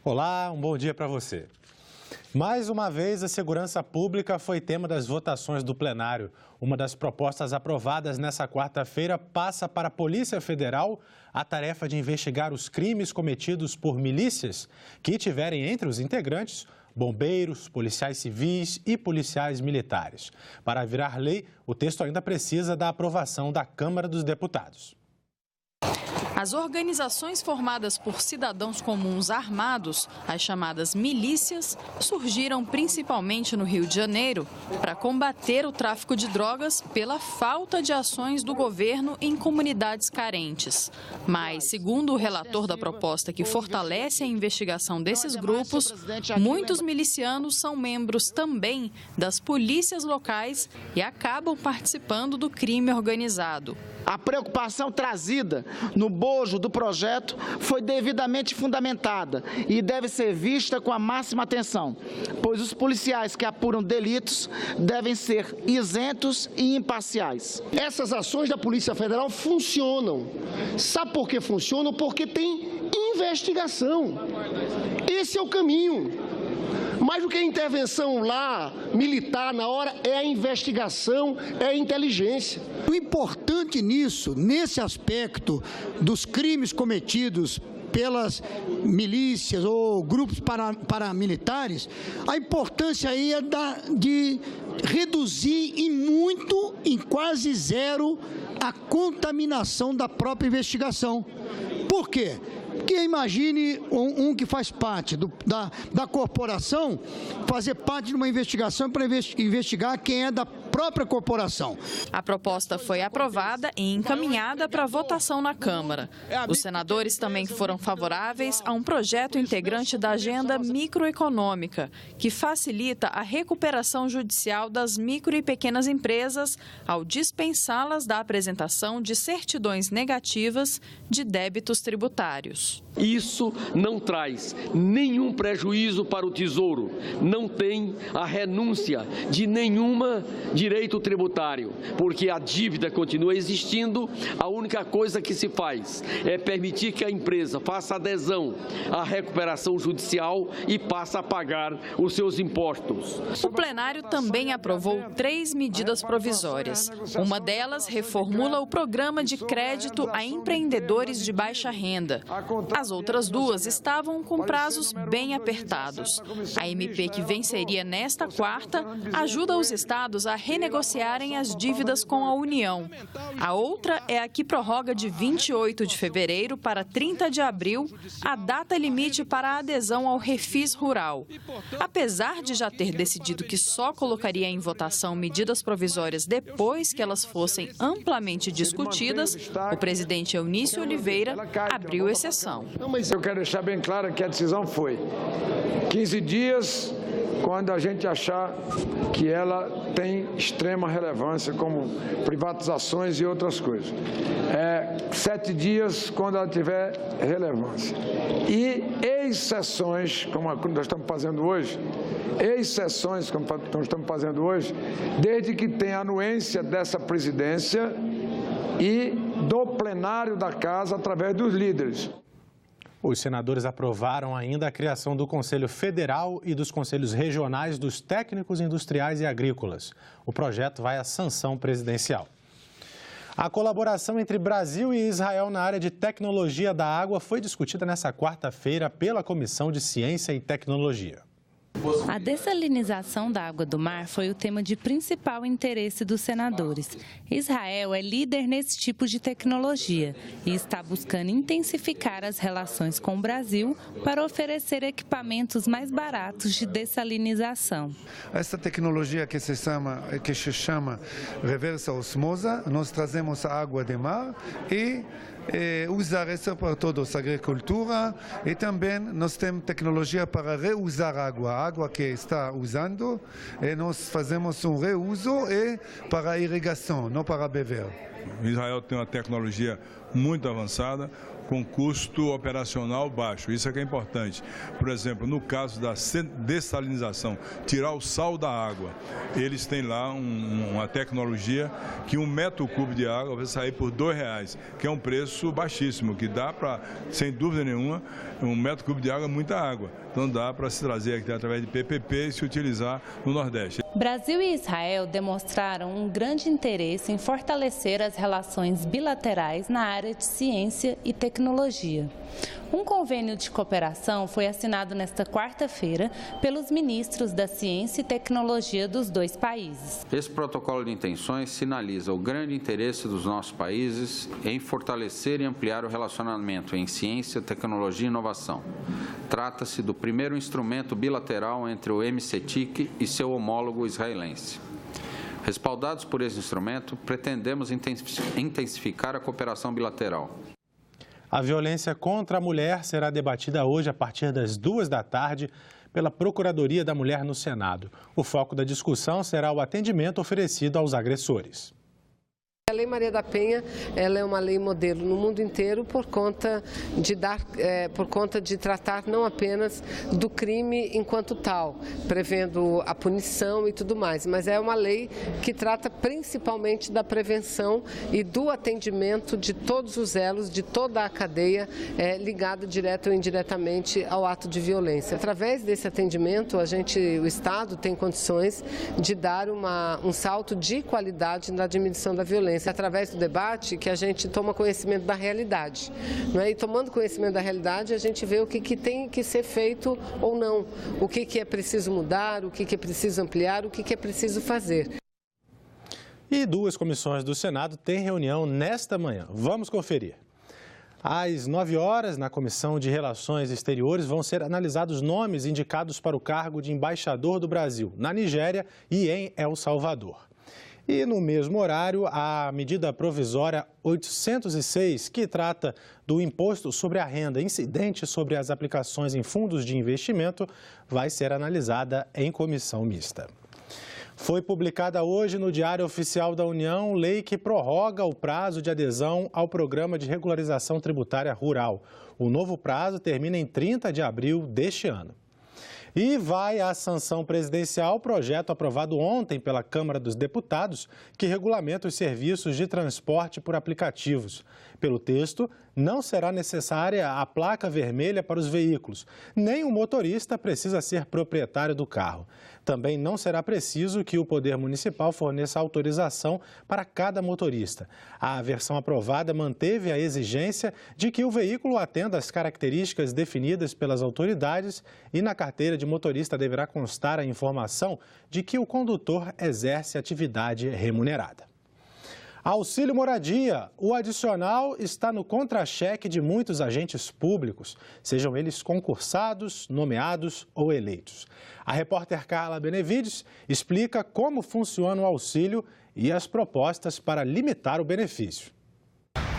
Olá, um bom dia para você. Mais uma vez, a segurança pública foi tema das votações do plenário. Uma das propostas aprovadas nesta quarta-feira passa para a Polícia Federal a tarefa de investigar os crimes cometidos por milícias que tiverem entre os integrantes bombeiros, policiais civis e policiais militares. Para virar lei, o texto ainda precisa da aprovação da Câmara dos Deputados. As organizações formadas por cidadãos comuns armados, as chamadas milícias, surgiram principalmente no Rio de Janeiro para combater o tráfico de drogas pela falta de ações do governo em comunidades carentes. Mas, segundo o relator da proposta que fortalece a investigação desses grupos, muitos milicianos são membros também das polícias locais e acabam participando do crime organizado. A preocupação trazida no bojo do projeto foi devidamente fundamentada e deve ser vista com a máxima atenção, pois os policiais que apuram delitos devem ser isentos e imparciais. Essas ações da Polícia Federal funcionam. Sabe por que funcionam? Porque tem investigação. Esse é o caminho. Mais do que a intervenção lá, militar, na hora, é a investigação, é a inteligência. O importante nisso, nesse aspecto dos crimes cometidos pelas milícias ou grupos paramilitares, a importância aí é de reduzir em quase zero, a contaminação da própria investigação. Por quê? Porque imagine um que faz parte da corporação fazer parte de uma investigação para investigar quem é da própria corporação. A proposta foi aprovada e encaminhada para votação na Câmara. Os senadores também foram favoráveis a um projeto integrante da agenda microeconômica, que facilita a recuperação judicial das micro e pequenas empresas ao dispensá-las da apresentação de certidões negativas de débitos tributários. Isso não traz nenhum prejuízo para o Tesouro, não tem a renúncia de nenhuma direito tributário, porque a dívida continua existindo, a única coisa que se faz é permitir que a empresa faça adesão à recuperação judicial e passe a pagar os seus impostos. O plenário também aprovou 3 medidas provisórias. Uma delas reformula o programa de crédito a empreendedores de baixa renda. As outras 2 estavam com prazos bem apertados. A MP que venceria nesta quarta ajuda os estados a renegociarem as dívidas com a União. A outra é a que prorroga de 28 de fevereiro para 30 de abril a data limite para a adesão ao Refis Rural. Apesar de já ter decidido que só colocaria em votação medidas provisórias depois que elas fossem amplamente discutidas, o presidente Eunício Oliveira abriu exceção. Mas eu quero deixar bem claro que a decisão foi 15 dias quando a gente achar que ela tem extrema relevância, como privatizações e outras coisas. 7 dias quando ela tiver relevância. E exceções, como nós estamos fazendo hoje, desde que tenha anuência dessa presidência e do plenário da Casa através dos líderes. Os senadores aprovaram ainda a criação do Conselho Federal e dos Conselhos Regionais dos Técnicos Industriais e Agrícolas. O projeto vai à sanção presidencial. A colaboração entre Brasil e Israel na área de tecnologia da água foi discutida nesta quarta-feira pela Comissão de Ciência e Tecnologia. A dessalinização da água do mar foi o tema de principal interesse dos senadores. Israel é líder nesse tipo de tecnologia e está buscando intensificar as relações com o Brasil para oferecer equipamentos mais baratos de dessalinização. Essa tecnologia que se chama reversa osmosa, nós trazemos a água do mar e usar isso para todos, agricultura, e também nós temos tecnologia para reusar a água que está usando, e nós fazemos um reuso para irrigação, não para beber. Israel tem uma tecnologia muito avançada, com custo operacional baixo. Isso é que é importante. Por exemplo, no caso da dessalinização, tirar o sal da água, eles têm lá uma tecnologia que 1 metro cúbico de água vai sair por R$2, que é um preço baixíssimo, que dá para, sem dúvida nenhuma, 1 metro cúbico de água é muita água. Então dá para se trazer aqui através de PPP e se utilizar no Nordeste. Brasil e Israel demonstraram um grande interesse em fortalecer as relações bilaterais na área de ciência e tecnologia. Um convênio de cooperação foi assinado nesta quarta-feira pelos ministros da Ciência e Tecnologia dos dois países. Esse protocolo de intenções sinaliza o grande interesse dos nossos países em fortalecer e ampliar o relacionamento em ciência, tecnologia e inovação. Trata-se do primeiro instrumento bilateral entre o MCTIC e seu homólogo israelense. Respaldados por esse instrumento, pretendemos intensificar a cooperação bilateral. A violência contra a mulher será debatida hoje a partir das 14h pela Procuradoria da Mulher no Senado. O foco da discussão será o atendimento oferecido aos agressores. A Lei Maria da Penha, ela é uma lei modelo no mundo inteiro por conta de tratar não apenas do crime enquanto tal, prevendo a punição e tudo mais, mas é uma lei que trata principalmente da prevenção e do atendimento de todos os elos, de toda a cadeia ligada direta ou indiretamente ao ato de violência. Através desse atendimento, o Estado tem condições de dar um salto de qualidade na diminuição da violência. Através do debate que a gente toma conhecimento da realidade. E tomando conhecimento da realidade, a gente vê o que tem que ser feito ou não, o que é preciso mudar, o que é preciso ampliar, o que é preciso fazer. E 2 comissões do Senado têm reunião nesta manhã. Vamos conferir. Às 9h, na Comissão de Relações Exteriores, vão ser analisados nomes indicados para o cargo de embaixador do Brasil na Nigéria e em El Salvador. E no mesmo horário, a medida provisória 806, que trata do imposto sobre a renda incidente sobre as aplicações em fundos de investimento, vai ser analisada em comissão mista. Foi publicada hoje no Diário Oficial da União lei que prorroga o prazo de adesão ao Programa de Regularização Tributária Rural. O novo prazo termina em 30 de abril deste ano. E vai à sanção presidencial o projeto aprovado ontem pela Câmara dos Deputados, que regulamenta os serviços de transporte por aplicativos. Pelo texto, não será necessária a placa vermelha para os veículos, nem o motorista precisa ser proprietário do carro. Também não será preciso que o Poder Municipal forneça autorização para cada motorista. A versão aprovada manteve a exigência de que o veículo atenda às características definidas pelas autoridades e na carteira de motorista deverá constar a informação de que o condutor exerce atividade remunerada. Auxílio moradia. O adicional está no contra-cheque de muitos agentes públicos, sejam eles concursados, nomeados ou eleitos. A repórter Carla Benevides explica como funciona o auxílio e as propostas para limitar o benefício.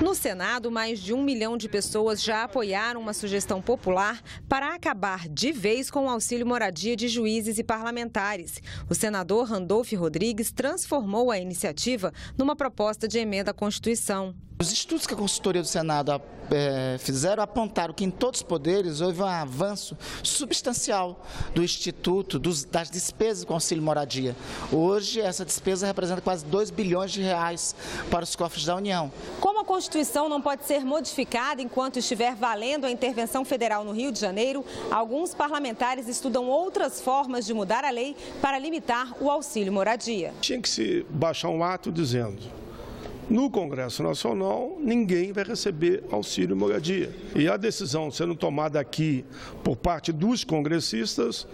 No Senado, mais de 1 milhão de pessoas já apoiaram uma sugestão popular para acabar de vez com o auxílio moradia de juízes e parlamentares. O senador Randolph Rodrigues transformou a iniciativa numa proposta de emenda à Constituição. Os estudos que a consultoria do Senado fizeram apontaram que em todos os poderes houve um avanço substancial do Instituto, das despesas com auxílio moradia. Hoje, essa despesa representa quase 2 bilhões de reais para os cofres da União. Como a Constituição não pode ser modificada enquanto estiver valendo a intervenção federal no Rio de Janeiro, alguns parlamentares estudam outras formas de mudar a lei para limitar o auxílio moradia. Tinha que se baixar um ato dizendo: no Congresso Nacional, ninguém vai receber auxílio moradia. E a decisão sendo tomada aqui por parte dos congressistas,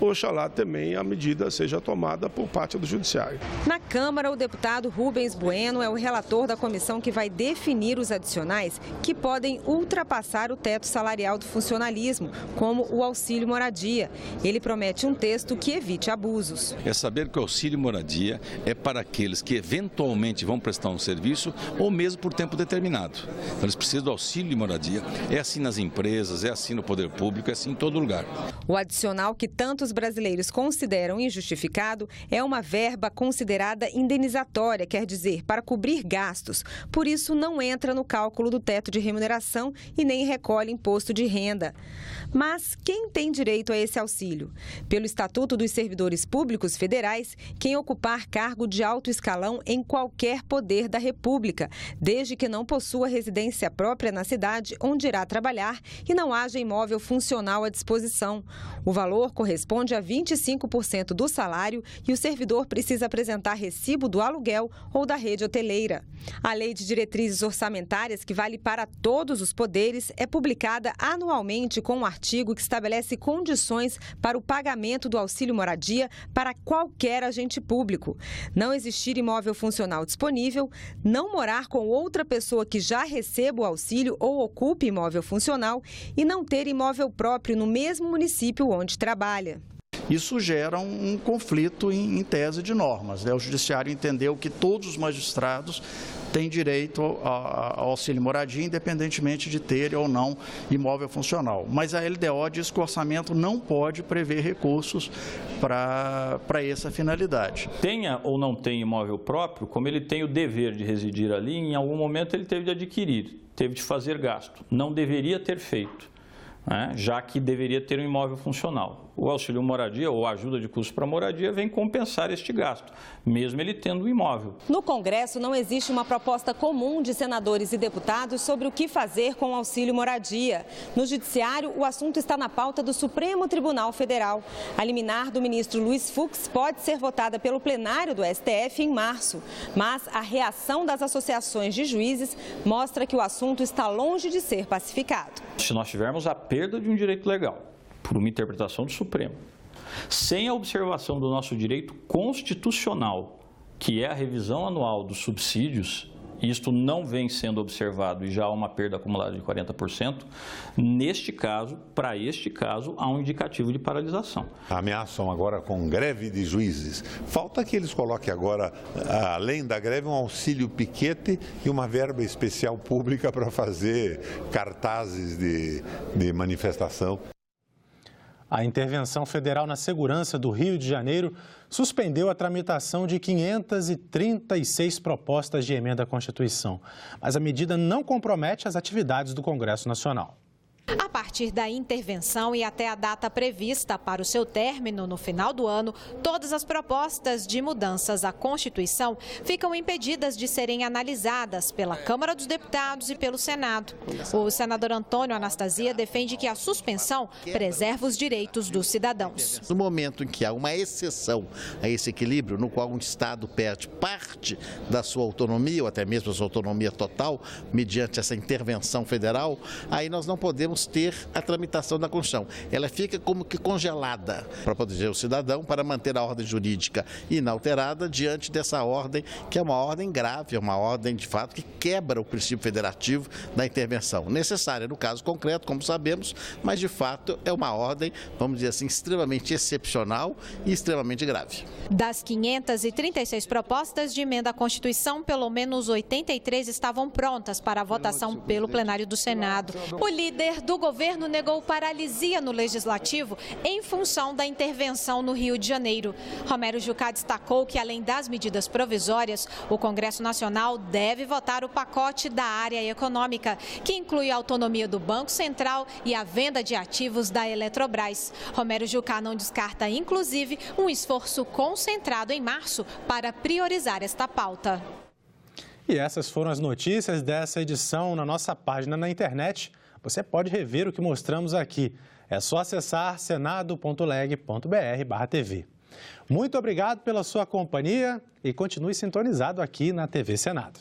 oxalá também a medida seja tomada por parte do Judiciário. Na Câmara, o deputado Rubens Bueno é o relator da comissão que vai definir os adicionais que podem ultrapassar o teto salarial do funcionalismo, como o auxílio moradia. Ele promete um texto que evite abusos. É saber que o auxílio moradia é para aqueles que eventualmente vão prestar um serviço ou mesmo por tempo determinado. Então, eles precisam do auxílio de moradia. É assim nas empresas, é assim no poder público, é assim em todo lugar. O adicional que tanto muitos brasileiros consideram injustificado é uma verba considerada indenizatória, quer dizer, para cobrir gastos. Por isso, não entra no cálculo do teto de remuneração e nem recolhe imposto de renda. Mas quem tem direito a esse auxílio? Pelo Estatuto dos Servidores Públicos Federais, quem ocupar cargo de alto escalão em qualquer poder da República, desde que não possua residência própria na cidade onde irá trabalhar e não haja imóvel funcional à disposição. O valor corresponde a 25% do salário e o servidor precisa apresentar recibo do aluguel ou da rede hoteleira. A Lei de Diretrizes Orçamentárias, que vale para todos os poderes, é publicada anualmente com um artigo que estabelece condições para o pagamento do auxílio moradia para qualquer agente público. Não existir imóvel funcional disponível, não morar com outra pessoa que já receba o auxílio ou ocupe imóvel funcional e não ter imóvel próprio no mesmo município onde trabalha. Isso gera um conflito em tese de normas, né? O Judiciário entendeu que todos os magistrados têm direito ao auxílio moradia, independentemente de ter ou não imóvel funcional. Mas a LDO diz que o orçamento não pode prever recursos para essa finalidade. Tenha ou não tenha imóvel próprio, como ele tem o dever de residir ali, em algum momento ele teve de adquirir, teve de fazer gasto. Não deveria ter feito, né? Já que deveria ter um imóvel funcional. O auxílio moradia ou a ajuda de custo para moradia vem compensar este gasto, mesmo ele tendo um imóvel. No Congresso não existe uma proposta comum de senadores e deputados sobre o que fazer com o auxílio moradia. No Judiciário, o assunto está na pauta do Supremo Tribunal Federal. A liminar do ministro Luiz Fux pode ser votada pelo plenário do STF em março, mas a reação das associações de juízes mostra que o assunto está longe de ser pacificado. Se nós tivermos a perda de um direito legal por uma interpretação do Supremo, sem a observação do nosso direito constitucional, que é a revisão anual dos subsídios, e isto não vem sendo observado e já há uma perda acumulada de 40%, neste caso, para este caso, há um indicativo de paralisação. Ameaçam agora com greve de juízes. Falta que eles coloquem agora, além da greve, um auxílio piquete e uma verba especial pública para fazer cartazes de manifestação. A intervenção federal na segurança do Rio de Janeiro suspendeu a tramitação de 536 propostas de emenda à Constituição, mas a medida não compromete as atividades do Congresso Nacional. A partir da intervenção e até a data prevista para o seu término no final do ano, todas as propostas de mudanças à Constituição ficam impedidas de serem analisadas pela Câmara dos Deputados e pelo Senado. O senador Antônio Anastasia defende que a suspensão preserva os direitos dos cidadãos. No momento em que há uma exceção a esse equilíbrio, no qual um Estado perde parte da sua autonomia, ou até mesmo a sua autonomia total, mediante essa intervenção federal, aí nós não podemos ter a tramitação da Constituição. Ela fica como que congelada para proteger o cidadão, para manter a ordem jurídica inalterada diante dessa ordem, que é uma ordem grave, é uma ordem de fato que quebra o princípio federativo da intervenção. Necessária no caso concreto, como sabemos, mas de fato é uma ordem, vamos dizer assim, extremamente excepcional e extremamente grave. Das 536 propostas de emenda à Constituição, pelo menos 83 estavam prontas para a votação pelo plenário do Senado. O líder do governo negou paralisia no Legislativo em função da intervenção no Rio de Janeiro. Romero Jucá destacou que, além das medidas provisórias, o Congresso Nacional deve votar o pacote da área econômica, que inclui a autonomia do Banco Central e a venda de ativos da Eletrobras. Romero Jucá não descarta, inclusive, um esforço concentrado em março para priorizar esta pauta. E essas foram as notícias dessa edição na nossa página na internet. Você pode rever o que mostramos aqui. É só acessar senado.leg.br/TV. Muito obrigado pela sua companhia e continue sintonizado aqui na TV Senado.